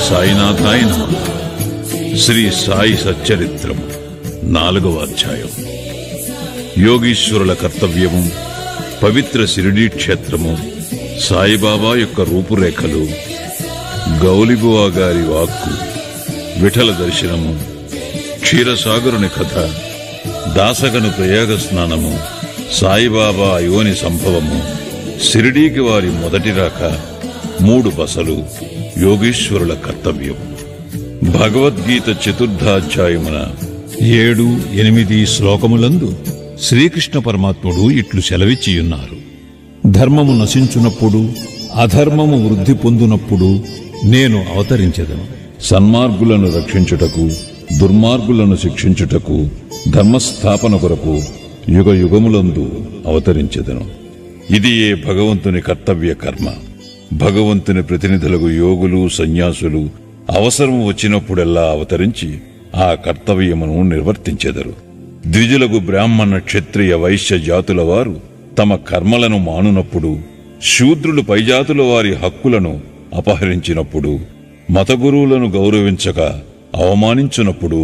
సాయినాథాయ నమః. శ్రీ సాయి సచ్చరిత్రము 4వ అధ్యాయం. యోగీశ్వరుల కర్తవ్యము, పవిత్ర షిరిడీ క్షేత్రము, సాయిబాబా యొక్క రూపురేఖలు, గౌలిబువా గారి వాక్కు, విఠల దర్శనము, క్షీరసాగరుని కథ, దాసగను ప్రయాగ స్నానము, సాయిబాబా యోని సంభవము, షిరిడీకి వారి మొదటి రాక, 3 బసలు, యోగీశ్వరుల కర్తవ్యం. భగవద్గీత 4వ అధ్యాయమున 7-8 శ్లోకములందు శ్రీకృష్ణ పరమాత్ముడు ఇట్లు సెలవిచ్చియున్నారు. ధర్మము నశించునప్పుడు, అధర్మము వృద్ధి పొందునప్పుడు నేను అవతరించెదను. సన్మార్గులను రక్షించుటకు, దుర్మార్గులను శిక్షించుటకు, ధర్మస్థాపన కొరకు యుగ యుగములందు అవతరించెదను. ఇది ఏ భగవంతుని కర్తవ్య కర్మ. భగవంతుని ప్రతినిధులకు యోగులు, సన్యాసులు అవసరము వచ్చినప్పుడెల్లా అవతరించి ఆ కర్తవ్యమును నిర్వర్తించెదరు. ద్విజులకు బ్రాహ్మణ, క్షత్రియ, వైశ్య జాతుల వారు తమ కర్మలను మానునప్పుడు, శూద్రులు పైజాతుల వారి హక్కులను అపహరించినప్పుడు, మతగురువులను గౌరవించక అవమానించునప్పుడు,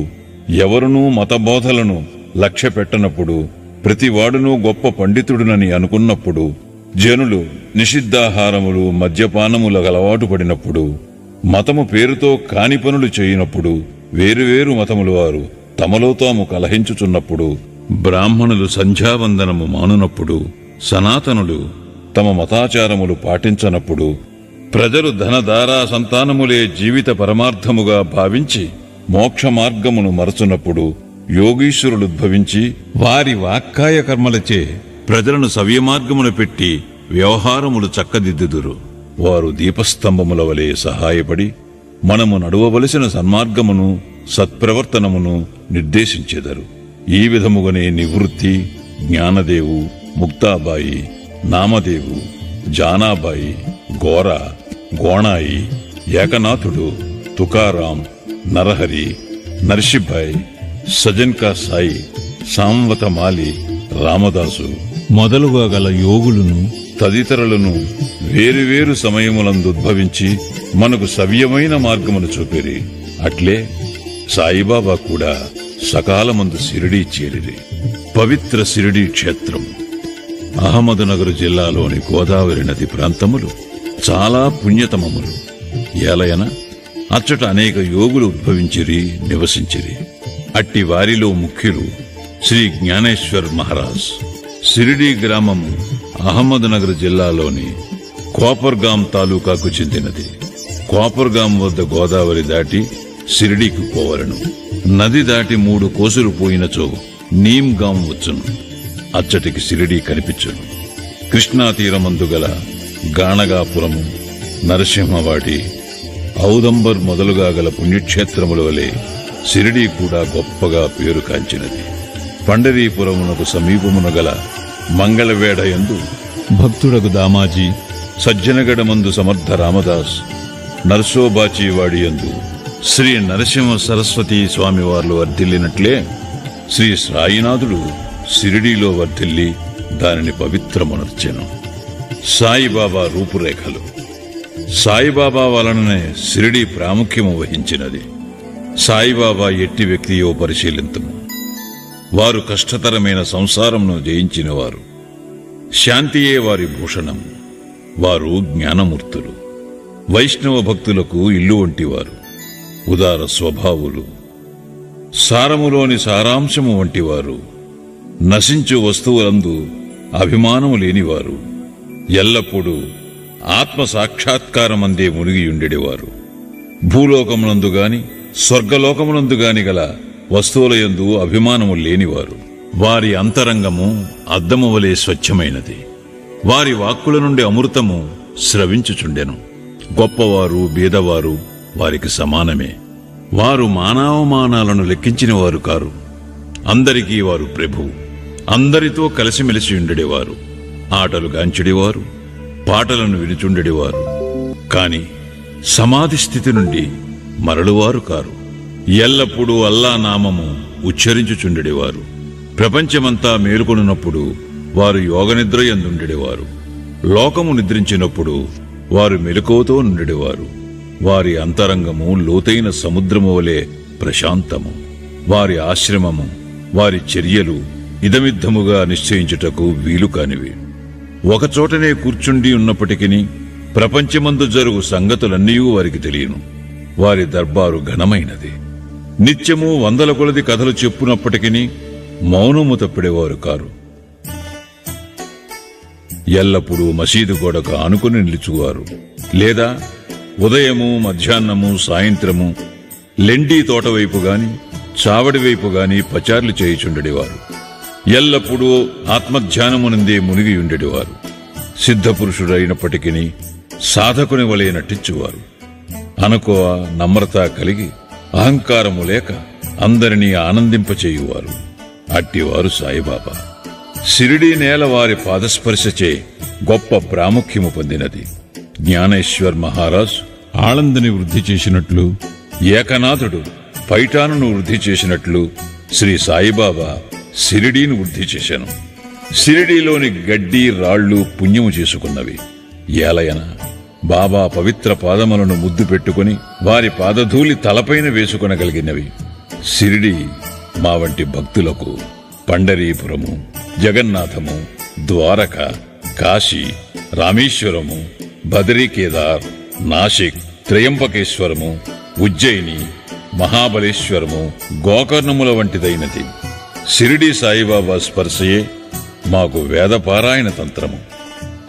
ఎవరునూ మతబోధలను లక్ష్యపెట్టనప్పుడు, ప్రతివాడునూ గొప్ప పండితుడునని అనుకున్నప్పుడు, జనులు నిషిద్ధాహారములు, మద్యపానములకు అలవాటు పడినప్పుడు, మతము పేరుతో కాని పనులు చేయనప్పుడు, వేరువేరు మతముల వారు తమలో తాము కలహించుచున్నప్పుడు, బ్రాహ్మణులు సంధ్యావందనము మానునప్పుడు, సనాతనులు తమ మతాచారములు పాటించనప్పుడు, ప్రజలు ధనధారా సంతానములే జీవిత పరమార్థముగా భావించి మోక్ష మార్గమును మరచునప్పుడు, యోగీశ్వరులుద్భవించి వారి వాక్కాయ కర్మలచే ప్రజలను సవ్యమార్గమును పెట్టి వ్యవహారములు చక్కదిద్దుదురు. వారు దీపస్తంభముల వలె సహాయపడి మనము నడువవలసిన సన్మార్గమును, సత్ప్రవర్తనమును నిర్దేశించెదరు. ఈ విధముగానే నివృత్తి, జ్ఞానదేవు, ముక్తాబాయి, నామదేవు, జానాబాయి, గోర, గోణాయి, ఏకనాథుడు, తుకారాం, నరహరి, నర్షిభాయ్, సజన్కా సాయి, సాంవతమాలి, రామదాసు మొదలుగా గల యోగులను తదితరులను వేరువేరు సమయములందుద్భవించి మనకు సవ్యమైన మార్గమును చూపిరి. అట్లే సాయిబాబా కూడా సకాలమందు షిరిడీ చేరిరి. పవిత్ర షిరిడీ క్షేత్రం అహ్మద్నగర్ జిల్లాలోని గోదావరి నది ప్రాంతములు చాలా పుణ్యతమములు. ఏలయన అచ్చట అనేక యోగులు ఉద్భవించిరి, నివసించిరి. అట్టి వారిలో ముఖ్యులు శ్రీ జ్ఞానేశ్వర్ మహారాజ్. షిరిడీ గ్రామము అహ్మద్నగర్ జిల్లాలోని కోపర్గాం తాలూకాకు చెందినది. కోపర్గాం వద్ద గోదావరి దాటి షిరిడీకి పోవలను. నది దాటి 3 కోసులు పోయినచో నీమ్గాం వచ్చును. అచ్చటికి షిరిడీ కనిపించును. కృష్ణా తీరమందు గల గాణగాపురము, నరసింహవాడి, ఔదంబర్ మొదలుగా గల పుణ్యక్షేత్రముల వలె షిరిడీ కూడా గొప్పగా పేరు కాంచినది. పండరీపురమునకు సమీపమున గల మంగళవేఢయందు భక్తుడకు దామాజీ, సజ్జనగడమందు సమర్థ రామదాస్, నర్సోబాచీవాడియందు శ్రీ నరసింహ సరస్వతీ స్వామివార్లు వర్ధిల్లినట్లే శ్రీ సాయినాథుడు షిరిడీలో వర్ధిల్లి దానిని పవిత్రమునర్చెను. సాయిబాబా రూపురేఖలు. సాయిబాబా వలననే షిరిడీ ప్రాముఖ్యము వహించినది. సాయిబాబా ఎట్టి వ్యక్తియో పరిశీలింతుము. వారు కష్టతరమైన సంసారమును జయించినవారు. శాంతియే వారి భూషణం. వారు జ్ఞానమూర్తులు. వైష్ణవ భక్తులకు ఇల్లు వంటివారు. ఉదార స్వభావులు. సారములోని సారాంశము వంటివారు. నశించు వస్తువులందు అభిమానము లేనివారు. ఎల్లప్పుడూ ఆత్మ సాక్షాత్కారమందే మునిగియుండెడివారు. భూలోకమునందు గాని స్వర్గలోకమునందు గాని గల వస్తువులయందు అభిమానము లేనివారు. వారి అంతరంగము అద్దము వలె స్వచ్ఛమైనది. వారి వాక్కుల నుండి అమృతము స్రవించుచుండెను. గొప్పవారు, బీదవారు వారికి సమానమే. వారు మానవమానాలను లెక్కించిన వారు కారు. అందరికీ వారు ప్రభువు. అందరితో కలిసిమెలిసి ఉండేవారు. ఆటలు గాంచెడివారు, పాటలను వినుచుండెడివారు. కాని సమాధి స్థితి నుండి మరలువారు కారు. ఎల్లప్పుడూ అల్లా నామము ఉచ్చరించుచుండెడివారు. ప్రపంచమంతా మేలుకొనున్నప్పుడు వారు యోగనిద్ర యందుండెడివారు. లోకము నిద్రించినప్పుడు వారు మెలకువతో నుండెడివారు. వారి అంతరంగము లోతైన సముద్రము వలె ప్రశాంతము. వారి ఆశ్రమము, వారి చర్యలు ఇదమిద్దముగా నిశ్చయించుటకు వీలు కానివి. ఒకచోటనే కూర్చుండి ఉన్నప్పటికీ ప్రపంచమందు జరుగు సంగతులన్నీ వారికి తెలియను. వారి దర్బారు ఘనమైనది. నిత్యము వందల కొలది కథలు చెప్పునప్పటికీ మౌనము తప్పిడేవారు కారు. ఎల్లప్పుడూ మసీదు గోడకు ఆనుకుని నిలుచువారు, లేదా ఉదయము, మధ్యాహ్నము, సాయంత్రము లెండీ తోటవైపు గాని చావడి వైపు గాని పచార్లు చేయుచుండెడివారు. ఎల్లప్పుడూ ఆత్మధ్యానమునందే మునిగి ఉండేవారు. సిద్ధపురుషుడైనప్పటికీ సాధకుని వలె నటించువారు. అనుకోవ, నమ్రత కలిగి అహంకారము లేక అందరినీ ఆనందింపచేయువారు. అట్టివారు సాయిబాబా. షిరిడీ నేల వారి పాదస్పర్శచే గొప్ప ప్రాముఖ్యము పొందినది. జ్ఞానేశ్వర్ మహారాజ్ ఆళందని వృద్ధి చేసినట్లు, ఏకనాథుడు పైఠానును వృద్ధి చేసినట్లు శ్రీ సాయిబాబా షిరిడీని వృద్ధి చేశాను. షిరిడీలోని గడ్డి రాళ్లు పుణ్యము చేసుకున్నవి. ఏలయన బాబా పవిత్ర పాదములను ముద్దు పెట్టుకుని వారి పాదధూళి తలపైన వేసుకొనగలిగినవి. షిరిడీ మా వంటి భక్తులకు పండరీపురము, జగన్నాథము, ద్వారక, కాశీ, రామేశ్వరము, బదరీకేదార్, నాసిక్, త్రయంబకేశ్వరము, ఉజ్జయిని, మహాబలేశ్వరము, గోకర్ణముల వంటిదైనది. షిరిడీ సాయిబాబా స్పర్శయే మాకు వేదపారాయణ తంత్రము.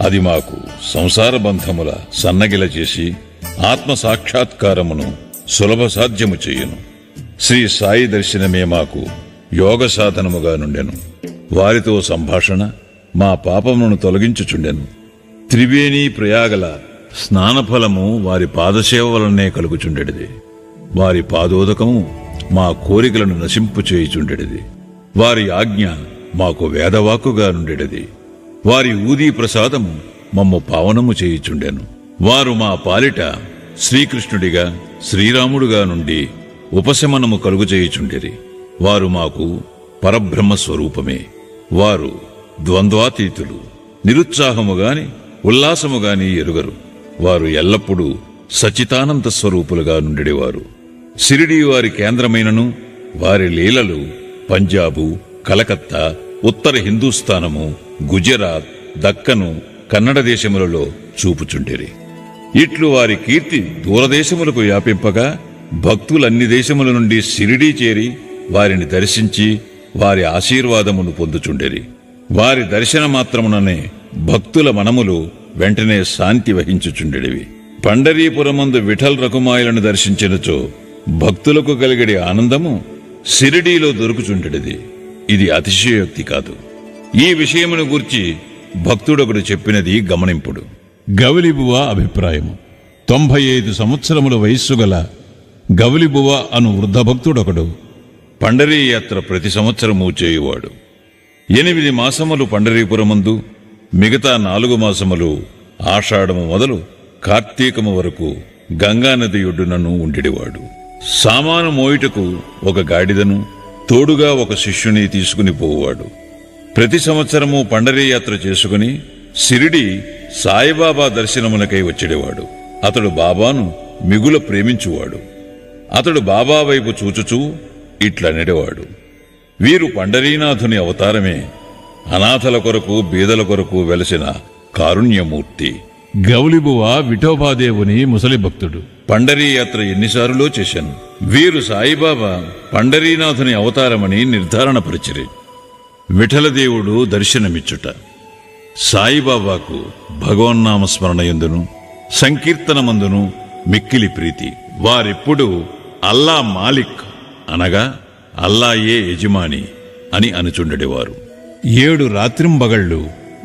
అది మాకు సంసార బంధముల సన్నగిల చేసి ఆత్మ సాక్షాత్కారమును సులభ సాధ్యము చెయ్యును. శ్రీ సాయి దర్శనమే మాకు యోగ సాధనముగా నుండెను. వారితో సంభాషణ మా పాపమును తొలగించుచుండెను. త్రివేణి ప్రయాగల స్నానఫలము వారి పాదసేవ వలనే కలుగుచుండెడిది. వారి పాదోదకము మా కోరికలను నశింపు చేయుచుండెడిది. వారి ఆజ్ఞ మాకు వేదవాక్కుగా నుండెడిది. వారి ఊదీ ప్రసాదము మమ్ము పావనము చేయుచుండెను. వారు మా పాలిట శ్రీకృష్ణుడిగా, శ్రీరాముడుగా నుండి ఉపశమనము కలుగుచేయుచుండిరి. వారు మాకు పరబ్రహ్మ స్వరూపమే. వారు ద్వంద్వాతీతులు. నిరుత్సాహముగాని ఉల్లాసముగాని ఎరుగరు. వారు ఎల్లప్పుడూ సచితానంద స్వరూపులుగా నుండెడివారు. షిరిడీ వారి కేంద్రమైనను వారి లీలలు పంజాబు, కలకత్తా, ఉత్తర హిందూస్థానము, గుజరాత్, దక్కను, కన్నడ దేశములలో చూపుచుండిరి. ఇట్లు వారి కీర్తి దూరదేశములకు వ్యాపింపగా భక్తులన్ని దేశముల నుండి షిరిడీ చేరి వారిని దర్శించి వారి ఆశీర్వాదమును పొందుచుండిరి. వారి దర్శన మాత్రముననే భక్తుల మనములు వెంటనే శాంతి వహించుచుండెడివి. పండరీపురమందు విఠల్ రకుమాయిలను దర్శించినచో భక్తులకు కలిగడి ఆనందము షిరిడీలో దొరుకుచుండెడిది. ఇది అతిశయోక్తి కాదు. ఈ విషయమును గూర్చి భక్తుడొకడు చెప్పినది గమనింపుడు. గౌలిబువ అభిప్రాయము. 95 సంవత్సరముల వయస్సు గల గౌలిబువ అను వృద్ధ భక్తుడొకడు పండరీ యాత్ర ప్రతి సంవత్సరము చేయువాడు. 8 మాసములు పండరీపురమందు, మిగతా 4 మాసములు ఆషాఢము మొదలు కార్తీకము వరకు గంగానది ఒడ్డునను ఉండిడివాడు. సామాను మోయుటకు ఒక గాడిదను, తోడుగా ఒక శిష్యుని తీసుకుని పోవాడు. ప్రతి సంవత్సరము పండరీ యాత్ర చేసుకుని షిరిడీ సాయిబాబా దర్శనమునకై వచ్చేవాడు. అతడు బాబాను మిగుల ప్రేమించువాడు. అతడు బాబా వైపు చూచుచూ ఇట్లనెడవాడు: వీరు పండరీనాథుని అవతారమే. అనాథల కొరకు, బీదల కొరకు వెలసిన కారుణ్యమూర్తి. గౌలిబువ విఠోబాదేవుని ముసలి భక్తుడు. పండరీ యాత్ర ఎన్నిసార్లు చేశాను. వీరు సాయిబాబా పండరీనాథుని అవతారమని నిర్ధారణ పరిచిరి. విఠలదేవుడు దర్శనమిచ్చుట. సాయిబాబాకు భగవన్నామస్మరణయందును సంకీర్తనమందును మిక్కిలి ప్రీతి. వారెప్పుడు అల్లా మాలిక్ అనగా అల్లాయే యజమాని అని అనుచుండెడివారు. 7 రాత్రింబగళ్ళు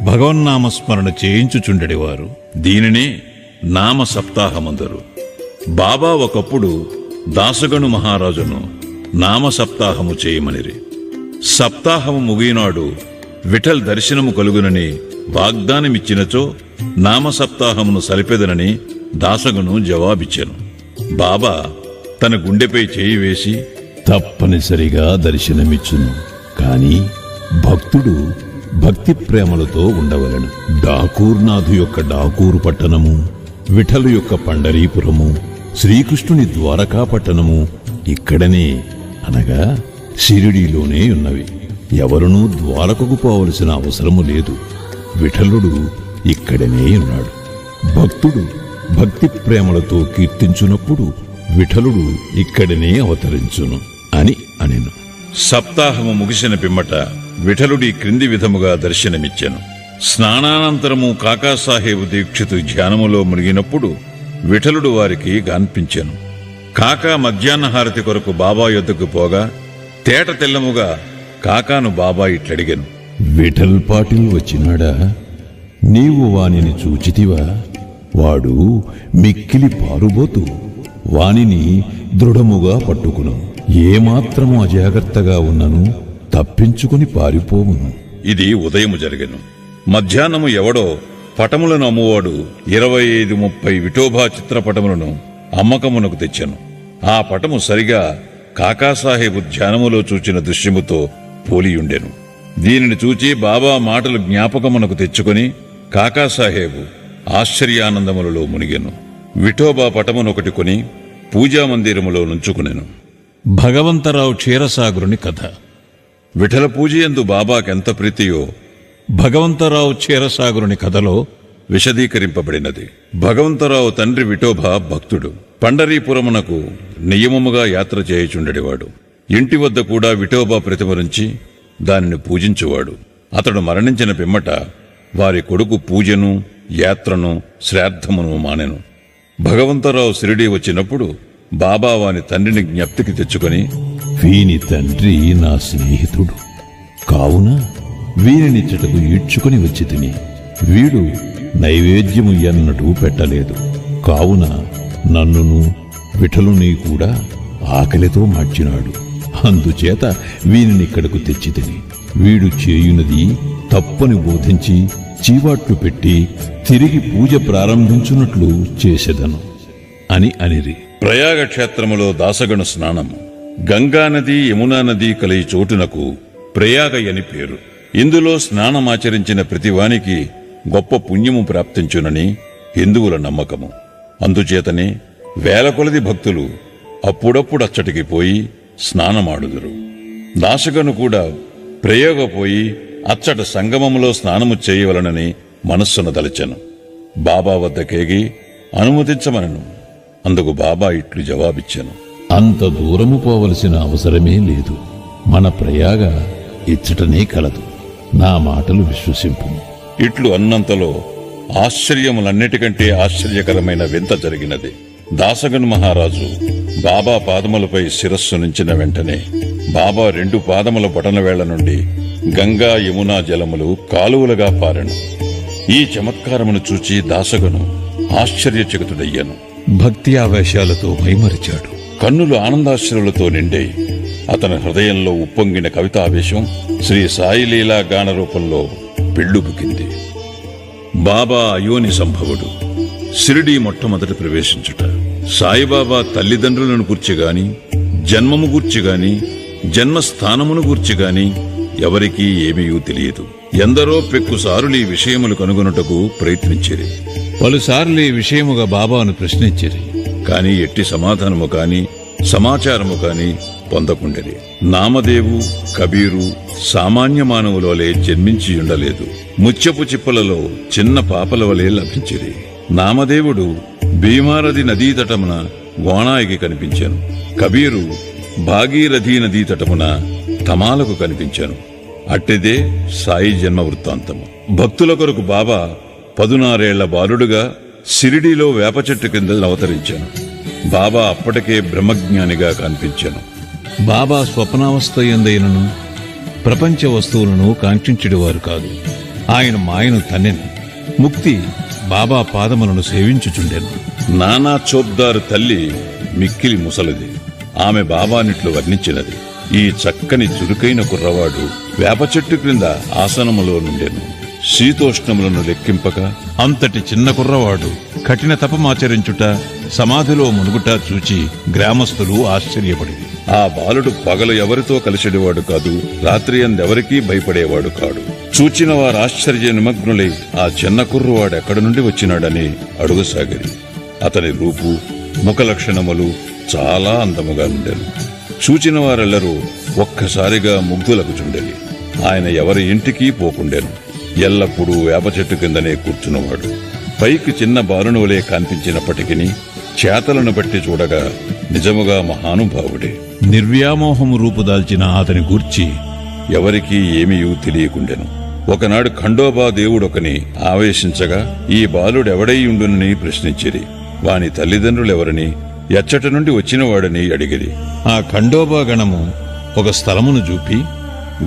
భగవన్నామస్మరణ చేయించుచుండెడివారు. దీనినే నామ సప్తాహమందరు. బాబా ఒకప్పుడు దాసగను మహారాజును నామ సప్తాహము చేయమనిరి. సప్తాహము ముగినాడు విఠల్ దర్శనము కలుగునని వాగ్దానమిచ్చినచో నామ సప్తాహమును సలిపెదనని దాసగను జవాబిచ్చెను. బాబా తన గుండెపై చేయి వేసి, తప్పనిసరిగా దర్శనమిచ్చును, కాని భక్తుడు భక్తి ప్రేమలతో ఉండవలెను. డాకూర్నాథు యొక్క డాకూరు పట్టణము, విఠలు యొక్క పండరీపురము, శ్రీకృష్ణుని ద్వారకా పట్టణము ఇక్కడనే అనగా షిరిడీలోనే ఉన్నవి. ఎవరునూ ద్వారకకు పోవలసిన అవసరము లేదు. విఠలుడు ఇక్కడనే ఉన్నాడు. భక్తుడు భక్తి ప్రేమలతో కీర్తించునప్పుడు విఠలుడు ఇక్కడనే అవతరించును అని అనెను. సప్తాహము ముగిసిన పిమ్మట విఠలుడి క్రింది విధముగా దర్శనమిచ్చెను. స్నానానంతరము కాకాసాహేబు దీక్షితు ధ్యానములో మునిగినప్పుడు విఠలుడు వారికి గాన్పించెను. కాకా మధ్యాహ్నహారతి కొరకు బాబా యొద్దకు పోగా తేట తెల్లముగా కాకాను బాబా ఇట్లడిగెను. విఠల్ పాటిల్ వచ్చినాడా? నీవు వానిని చూచితివా? వాడు మిక్కిలి పారుబోతు. వానిని దృఢముగా పట్టుకును. ఏమాత్రము అజాగ్రత్తగా ఉన్నను తప్పించుకుని పారిపోవును. ఇది ఉదయము జరిగెను. మధ్యాహ్నము ఎవడో పటములను అమ్మువాడు 25-30 విఠోబా చిత్రపటములను అమ్మకమునకు తెచ్చెను. ఆ పటము సరిగా కాకాసాహేబు ధ్యానములో చూచిన దృశ్యముతో పోలియుండెను. దీనిని చూచి బాబా మాటలు జ్ఞాపకమునకు తెచ్చుకొని కాకాసాహేబు ఆశ్చర్యానందములలో మునిగెను. విఠోబా పటమునొకటి కొని పూజామందిరములో నుంచుకునెను. భగవంతరావు క్షీరసాగరుని కథ. విఠల పూజయందు బాబాకెంత ప్రీతియో భగవంతరావు క్షీరసాగరుని కథలో విశదీకరింపబడినది. భగవంతరావు తండ్రి విఠోబా భక్తుడు. పండరీపురమునకు నియమముగా యాత్ర చేయుచుండెడివాడు. ఇంటి వద్ద కూడా విఠోబా ప్రతిమరించి దానిని పూజించువాడు. అతడు మరణించిన పిమ్మట వారి కొడుకు పూజను, యాత్రను, శ్రాద్ధమును మానెను. భగవంతరావు షిరిడీ వచ్చినప్పుడు బాబా వాని తండ్రిని జ్ఞప్తికి తెచ్చుకొని, వీని తండ్రి నా స్నేహితుడు కావున వీనినిచ్చటకు ఈడ్చుకుని వచ్చి తిని, వీడు నైవేద్యము ఎన్నటూ పెట్టలేదు. కావున నన్నును విఠలుని కూడా ఆకలితో మార్చినాడు. అందుచేత వీనినిక్కడకు తెచ్చి తిని, వీడు చేయునది తప్పని బోధించి చీవాట్లు పెట్టి తిరిగి పూజ ప్రారంభించున్నట్లు చేసెదను అని అనిరి. ప్రయాగ క్షేత్రములో దాసగణ స్నానము. గంగానది, యమునా నది కలిగి చోటునకు ప్రయాగ అని పేరు. ఇందులో స్నానమాచరించిన ప్రతివానికి గొప్ప పుణ్యము ప్రాప్తించునని హిందువుల నమ్మకము. అందుచేతనే వేల కొలది భక్తులు అప్పుడప్పుడు అచ్చటికి పోయి స్నానమాడుదురు. దాసగను కూడా ప్రయోగ పోయి అచ్చట సంగమములో స్నానము చేయవలనని మనస్సును దలచెను. బాబా వద్దకేగి అనుమతించమనను. అందుకు బాబా ఇట్లు జవాబిచ్చెను. అంత దూరము పోవలసిన అవసరమే లేదు. మన ప్రయాగ ఇచ్చటనే కలదు. నా మాటలు విశ్వసింపు. ఇట్లు అన్నంతలో ఆశ్చర్యములన్నిటికంటే ఆశ్చర్యకరమైన వింత జరిగినది. దాసగన్ మహారాజు బాబా పాదములపై శిరస్సు నుంచిన వెంటనే బాబా 2 పాదముల బొటనవేళ్ల నుండి గంగా, యమునా జలములు కాలువలుగా పారెను. ఈ చమత్కారమును చూచి దాసగను ఆశ్చర్యచకితుడయ్యాను. భక్తి ఆవేశాలతో మైమరిచాడు. కన్నులు ఆనందాశ్రులతో నిండే అతని హృదయంలో ఉప్పొంగిన కవితావేశం శ్రీ సాయిలీలా గాన రూపంలో పెళ్ళుబుకింది. బాబా అయోని సంభవుడు. షిరిడీ మొట్టమొదటి ప్రవేశించుట. సాయిబాబా తల్లిదండ్రులను గూర్చిగాని, జన్మము గూర్చిగాని, జన్మస్థానమును గూర్చిగాని ఎవరికీ ఏమీ తెలియదు. ఎందరో పెక్కుసారులు ఈ విషయములు కనుగొనుటకు ప్రయత్నించిరి. పలుసార్లు ఈ విషయముగా బాబాను ప్రశ్నించిరి. కాని ఎట్టి సమాధానము కాని, సమాచారము కాని పొందకుండేది. నామదేవు, కబీరు సామాన్య మానవుల వలె జన్మించియుండలేదు. ముత్యపు చిప్పలలో చిన్న పాపల వలె లభించిరి. నామదేవుడు భీమారథి నదీతటమున గోణాయికి కనిపించాను. కబీరు భాగీరథీ నదీతటమున తమాలకు కనిపించాను. అట్టిదే సాయి జన్మ వృత్తాంతము. భక్తుల కొరకు బాబా 16 ఏళ్ల బాలుడుగా షిరిడీలో వేప చెట్టు కింద అవతరించాను. బాబా అప్పటికే బ్రహ్మజ్ఞానిగా కనిపించాను. బాబా స్వప్నావస్థ ఎందైనను ప్రపంచ వస్తువులను కాంక్షించుడివారు కాదు. ఆయన మాయను తన్నెను. ముక్తి బాబా పాదములను సేవించుచుండెను. నానా చోప్దారు తల్లి మిక్కిలి ముసలిది. ఆమె బాబానిట్లు వర్ణించినది. ఈ చక్కని చురుకైన కుర్రవాడు వేప చెట్టు క్రింద ఆసనములో నుండెను. శీతోష్ణములను లెక్కింపక అంతటి చిన్న కుర్రవాడు కఠిన తపమాచరించుట, సమాధిలో మునుగుట చూచి గ్రామస్తులు ఆశ్చర్యపడింది. ఆ బాలుడు పగలు ఎవరితో కలిసిడేవాడు కాదు, రాత్రి అందెవరికీ భయపడేవాడు కాడు. చూచిన వారు ఆశ్చర్య నిమగ్నులై ఆ చిన్న కుర్రవాడు ఎక్కడి నుండి వచ్చినాడని అడుగుసాగిరి. అతని రూపు, ముఖ లక్షణములు చాలా అందముగా ఉండెను. చూచిన వారెల్లరూ ఒక్కసారిగా ముగ్ధులకు చుండెలి. ఆయన ఎవరి ఇంటికి పోకుండెను. ఎల్లప్పుడూ వేప చెట్టు కిందనే కూర్చున్నవాడు. పైకి చిన్న బాలునువలే కనిపించినప్పటికీ చేతలను బట్టి చూడగా నిజముగా మహానుభావుడే. నిర్వ్యామోహము రూపుదాల్చిన అతని గూర్చి ఎవరికీ ఏమీ తెలియకుండెను. ఒకనాడు ఖండోబా దేవుడొకని ఆవేశించగా ఈ బాలుడెవడైయుండునని ప్రశ్నించిరి. వాని తల్లిదండ్రులెవరని, ఎచ్చట నుండి వచ్చినవాడని అడిగిరి. ఆ ఖండోబా గణము ఒక స్థలమును చూపి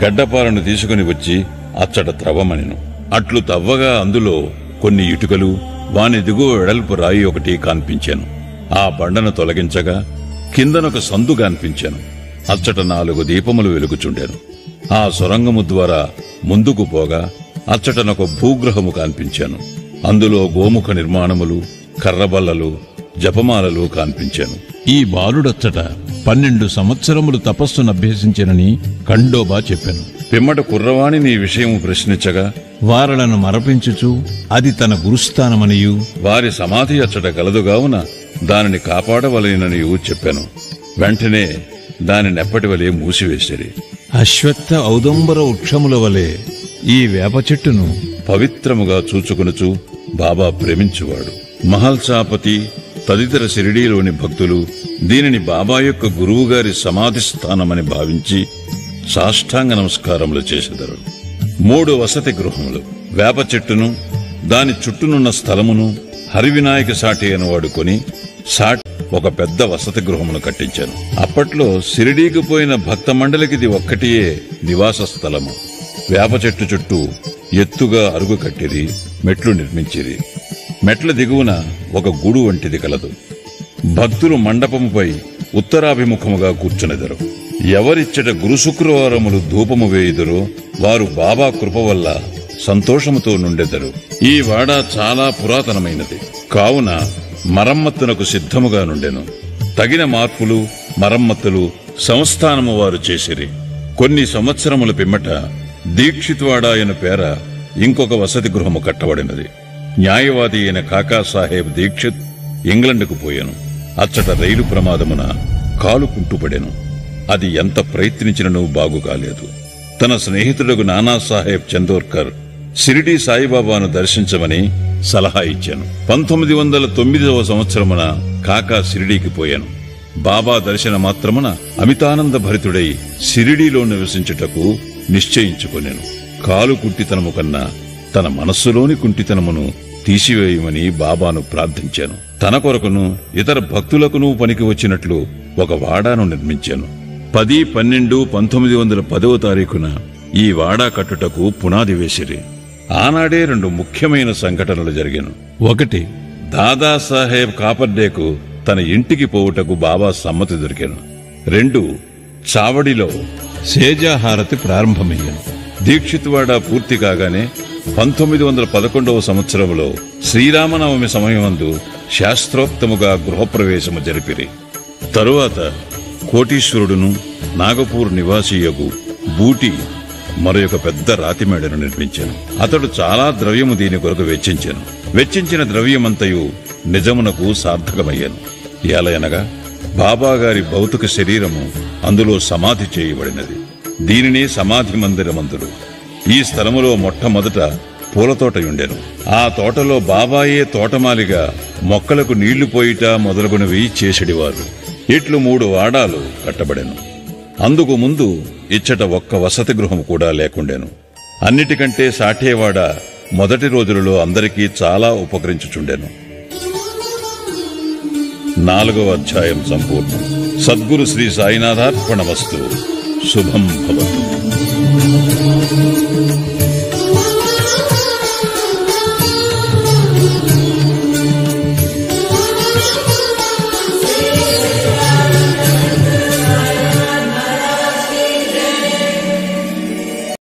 గడ్డపాలను తీసుకుని వచ్చి అచ్చట త్రవ్వమనెను. అట్లు తవ్వగా అందులో కొన్ని ఇటుకలు, వాని దిగువ వెడల్పు రాయి ఒకటి కనిపించాను. ఆ బండను తొలగించగా కిందనొక సందు కనిపించాను. అచ్చట 4 దీపములు వెలుగుచుండెను. ఆ సొరంగము ద్వారా ముందుకు పోగా అచ్చటనొక భూగ్రహము కనిపించాను. అందులో గోముఖ నిర్మాణములు, కర్రబల్లలు, జపమాలలు కనిపించాను. ఈ బాలుడచ్చట 12 సంవత్సరములు తపస్సునభ్యసించినని ఖండోబా చెప్పాను. పిమ్మట కుర్రవాణి నీ విషయము ప్రశ్నించగా వారలను మరపించుచు అది తన గురుస్థానమనియు వారి సమాధి అచ్చట కలదుగావున దానిని కాపాడవలెననియు చెప్పాను. వెంటనే దానినెప్పటివలే మూసివేసిరి. అశ్వత్థ ఔదంబర వృక్షముల వలె ఈ వేప చెట్టును పవిత్రముగా చూచుకొనుచు బాబా ప్రేమించువాడు. మహల్సాపతి తదితర షిరిడీలోని భక్తులు దీనిని బాబా యొక్క గురువుగారి సమాధి స్థానమని భావించి సాష్టాంగ నమస్కారములు చేసెదరు. 3 వసతి గృహములు, వేప చెట్టును దాని చుట్టూనున్న స్థలమును హరివినాయక సాటి అని వాడుకొని ఒక పెద్ద వసతి గృహమును కట్టించాను. అప్పట్లో షిరిడీకి పోయిన భక్త మండలికిది ఒక్కటియే నివాస స్థలము. వేప చెట్టు చుట్టూ ఎత్తుగా అరుగు కట్టిరి, మెట్లు నిర్మించిరి. మెట్ల దిగువన ఒక గూడు వంటిది కలదు. భక్తులు మండపముపై ఉత్తరాభిముఖముగా కూర్చునెదరు. ఎవరిచ్చట గురు శుక్రవారములు ధూపము వేయుదురో వారు బాబా కృప వల్ల సంతోషముతో నుండెదరు. ఈ వాడ చాలా పురాతనమైనది కావున మరమ్మత్తునకు సిద్ధముగా నుండెను. తగిన మార్పులు, మరమ్మత్తులు సంస్థానము వారు చేసిరి. కొన్ని సంవత్సరముల పిమ్మట దీక్షిత్వాడ అయిన పేర ఇంకొక వసతి గృహము కట్టబడినది. న్యాయవాది అయిన కాకాసాహెబ్ దీక్షిత్ ఇంగ్లండ్కు పోయాను. అచ్చట రైలు ప్రమాదమున కాలు కుంటుపడెను. అది ఎంత ప్రయత్నించిననూ బాగు కాలేదు. తన స్నేహితుడు నానాసాహెబ్ చందోర్కర్ షిరిడీ సాయిబాబాను దర్శించమని సలహా ఇచ్చాను. 1909వ సంవత్సరమున కాకా షిరిడీకి పోయాను. బాబా దర్శన మాత్రమున అమితానంద భరితుడై షిరిడీలో నివసించుటకు నిశ్చయించుకొనెను. కాలు కుంటితనము కన్నా తన మనస్సులోని కుంటితనమును తీసివేయమని బాబాను ప్రార్థించాను. తన కొరకును ఇతర భక్తులకును పనికి వచ్చినట్లు ఒక వాడాను నిర్మించాను. 10-12-1910వ తారీఖున ఈ వాడా కట్టుటకు పునాది వేసిరి. ఆనాడే 2 ముఖ్యమైన సంఘటనలు జరిగాను. 1 దాదాసాహెబ్ కాపర్డేకు తన ఇంటికి పోవుటకు బాబా సమ్మతి దొరికాను. 2 చావడిలో సేజాహారతి ప్రారంభమయ్యాను. దీక్షిత్వాడ పూర్తి కాగానే 1911వ సంవత్సరంలో శ్రీరామనవమి సమయమందు శాస్త్రోక్తముగా గృహప్రవేశము జరిపిరి. తరువాత కోటీశ్వరుడును నాగపూర్ నివాసీయగు బూటి మరొక పెద్ద రాతిమేడను నిర్మించాను. అతడు చాలా ద్రవ్యము దీని కొరకు వెచ్చించాను. వెచ్చించిన ద్రవ్యమంతయు నిజమునకు సార్థకమయ్యాను. ఎలయనగా బాబాగారి భౌతిక శరీరము అందులో సమాధి చేయబడినది. దీనినే సమాధి మందిరమందురు. ఈ స్థలములో మొట్టమొదట పూలతోటయుండెను. ఆ తోటలో బాబాయే తోటమాలిగా మొక్కలకు నీళ్లు పోయిట మొదలుగునవి చేసెడివారు. ఇట్లు 3 వాడాలు కట్టబడెను. అందుకు ముందు ఇచ్చట ఒక్క వసతి గృహం కూడా లేకుండెను. అన్నిటికంటే సాఠేవాడ మొదటి రోజులలో అందరికీ చాలా ఉపకరించుచుండెను. 4వ అధ్యాయం సంపూర్ణం. సద్గురు శ్రీ సాయినాథార్పణమస్తు. శుభం భవతు.